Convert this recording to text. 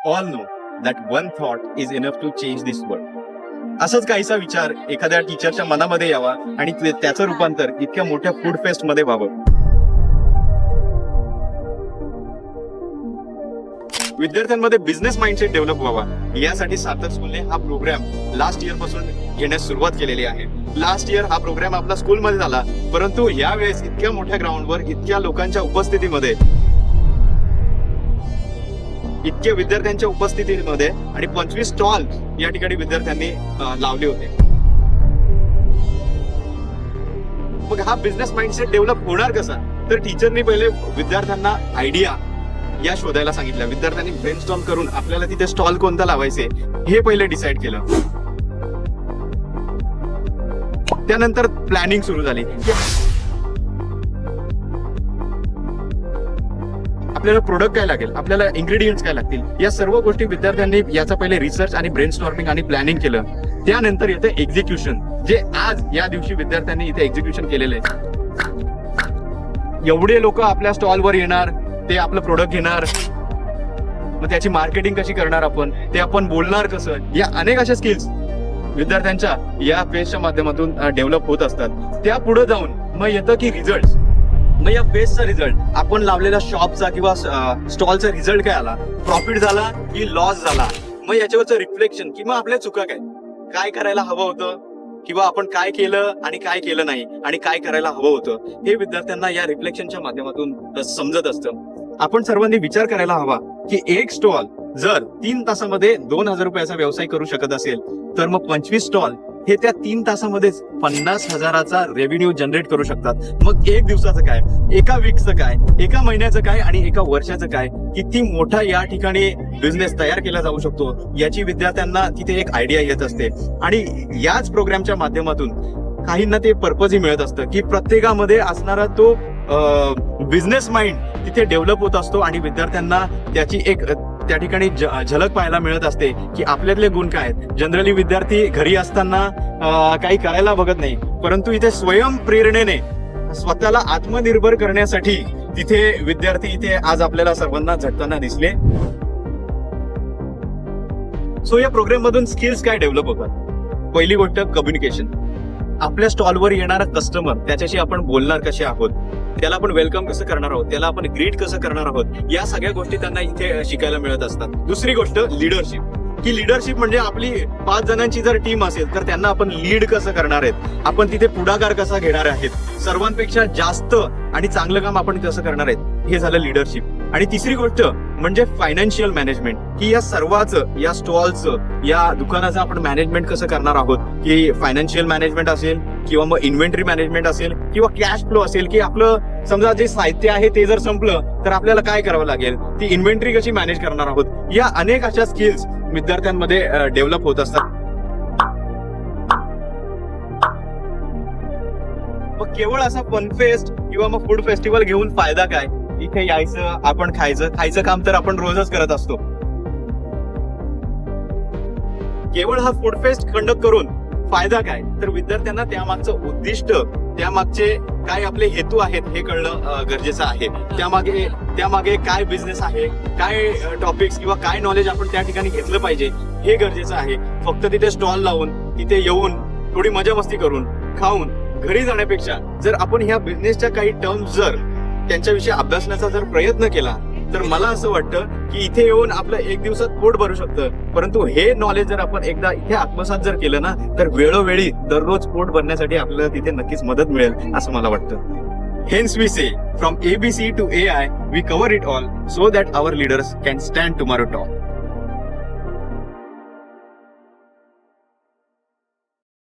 all know that one thought is enough to change this world. असंच काहीसा विचार एखाद्या टीचरच्या मनामध्ये यावा आणि त्याचं रूपांतर इतक्या मोठ्या फूड फेस्ट मध्ये व्हावं. विद्यार्थ्यांमध्ये बिझनेस माइंडसेट डेव्हलप व्हावा यासाठी सार्थक स्कूलने हा प्रोग्राम लास्ट इयर पासून घेण्यास सुरुवात केलेली आहे. लास्ट इयर हा प्रोग्राम आपला स्कूलमध्ये झाला, परंतु यावेळेस इतक्या मोठ्या ग्राउंडवर इतक्या लोकांच्या उपस्थितीमध्ये, इतक्या विद्यार्थ्यांच्या उपस्थितीमध्ये आणि 25 स्टॉल या ठिकाणी विद्यार्थ्यांनी लावले होते. मग हा बिझनेस माइंडसेट डेव्हलप होणार कसा? तर टीचरनी पहिले विद्यार्थ्यांना आयडिया या शोधायला सांगितलं. विद्यार्थ्यांनी ब्रेनस्टॉर्म करून आपल्याला तिथे स्टॉल कोणता लावायचे हे पहिले डिसाईड केलं. त्यानंतर प्लॅनिंग सुरू झाली. आपल्याला प्रोडक्ट काय लागेल, आपल्याला इन्ग्रेडियंट्स काय लागतील, या सर्व गोष्टी विद्यार्थ्यांनी याचा पहिले रिसर्च आणि ब्रेनस्टॉर्मिंग आणि प्लॅनिंग केलं. त्यानंतर येतं एक्झिक्युशन, जे आज या दिवशी विद्यार्थ्यांनी इथे एक्झिक्युशन केलेलं आहे. एवढे लोक आपल्या स्टॉलवर येणार, ते आपलं प्रोडक्ट घेणार, मग त्याची मार्केटिंग कशी करणार आपण, ते आपण बोलणार कसं, या अनेक अशा स्किल्स विद्यार्थ्यांच्या या फेसच्या माध्यमातून डेव्हलप होत असतात. त्या पुढे जाऊन मग येतं की रिझल्ट. मग या फेसचा रिझल्ट, आपण लावलेल्या शॉपचा किंवा स्टॉलचा रिझल्ट काय आला, प्रॉफिट झाला की लॉस झाला, मग याच्यावरचं रिफ्लेक्शन किंवा आपल्या चुका काय करायला हवं होतं, किंवा आपण काय केलं आणि काय केलं नाही आणि काय करायला हवं होतं, हे विद्यार्थ्यांना या रिफ्लेक्शनच्या माध्यमातून समजत असतं. आपण सर्वांनी विचार करायला हवा की एक स्टॉल जर 3 तासामध्ये 2,000 रुपयाचा व्यवसाय करू शकत असेल, तर मग 25 स्टॉल हे त्या 3 तासामध्येच 50,000चा रेव्हेन्यू जनरेट करू शकतात. मग एक दिवसाचं काय, एका वीकचं काय, एका महिन्याचं काय आणि एका वर्षाचं काय, किती मोठा या ठिकाणी बिझनेस तयार केला जाऊ शकतो याची विद्यार्थ्यांना तिथे एक आयडिया येत असते. आणि याच प्रोग्रामच्या माध्यमातून काहींना ते पर्पजही मिळत असतं की प्रत्येकामध्ये असणारा तो बिझनेस माइंड तिथे डेव्हलप होत असतो आणि विद्यार्थ्यांना त्याची एक त्या ठिकाणी झलक पाहायला मिळत असते की आपल्यातले गुण काय आहेत. जनरली विद्यार्थी घरी असताना काही करायला बघत नाही, परंतु इथे स्वयंप्रेरणेने स्वतःला आत्मनिर्भर करण्यासाठी तिथे विद्यार्थी इथे आज आपल्याला सर्वांना झटताना दिसले. सो या प्रोग्राम मधून स्किल्स काय डेव्हलप होतात? पहिली गोष्ट कम्युनिकेशन. आपल्या स्टॉलवर येणारा कस्टमर, त्याच्याशी आपण बोलणार कसे आहोत, त्याला आपण वेलकम कसं करणार आहोत, त्याला आपण ग्रीट कसं करणार आहोत, या सगळ्या गोष्टी त्यांना इथे शिकायला मिळत असतात. दुसरी गोष्ट लीडरशिप. की लीडरशिप म्हणजे आपली 5 जणांची जर टीम असेल तर त्यांना आपण लीड कसं करणार आहेत, आपण तिथे पुढाकार कसा घेणार आहेत, सर्वांपेक्षा जास्त आणि चांगलं काम आपण कसं करणार आहेत, हे झालं लीडरशिप. आणि तिसरी गोष्ट म्हणजे फायनान्शियल मॅनेजमेंट. की या सर्वाचं, या स्टॉलचं, या दुकानाचं आपण मॅनेजमेंट कसं करणार आहोत, की फायनान्शियल मॅनेजमेंट असेल किंवा मग इन्व्हेंटरी मॅनेजमेंट असेल किंवा कॅश फ्लो असेल, की आपलं समजा जे साहित्य आहे ते जर संपलं तर आपल्याला काय करावं लागेल, ती इन्व्हेंटरी कशी मॅनेज करणार आहोत. या अनेक अशा स्किल्स विद्यार्थ्यांमध्ये डेव्हलप होत असतात. मग केवळ असा फन फेस्ट किंवा मग फूड फेस्टिवल घेऊन फायदा काय? इथे यायचं, आपण खायचं काम तर आपण रोजच करत असतो. केवळ हा फूड फेस्ट कंडक्ट करून फायदा काय? तर विद्यार्थ्यांना त्यामागचं उद्दिष्ट, त्यामागचे काय आपले हेतू आहेत हे कळणं गरजेचं आहे. त्यामागे काय बिझनेस आहे, काय टॉपिक्स किंवा काय नॉलेज आपण त्या ठिकाणी घेतलं पाहिजे हे गरजेचं आहे. फक्त तिथे स्टॉल लावून, तिथे येऊन थोडी मजा मस्ती करून, खाऊन घरी जाण्यापेक्षा जर आपण ह्या बिझनेसच्या काही टर्म्स जर त्यांच्याविषयी अभ्यासण्याचा जर प्रयत्न केला, तर मला असं वाटतं की इथे येऊन आपलं एक दिवसात पोट भरू शकतं. परंतु हे नॉलेज जर आपण एकदा इथे आत्मसात जर केलं ना, तर वेळोवेळी दररोज पोट भरण्यासाठी आपल्याला तिथे नक्कीच मदत मिळेल असं मला वाटतं. Hence we say, from ABC to AI, we cover it all so that our leaders can stand tomorrow tall.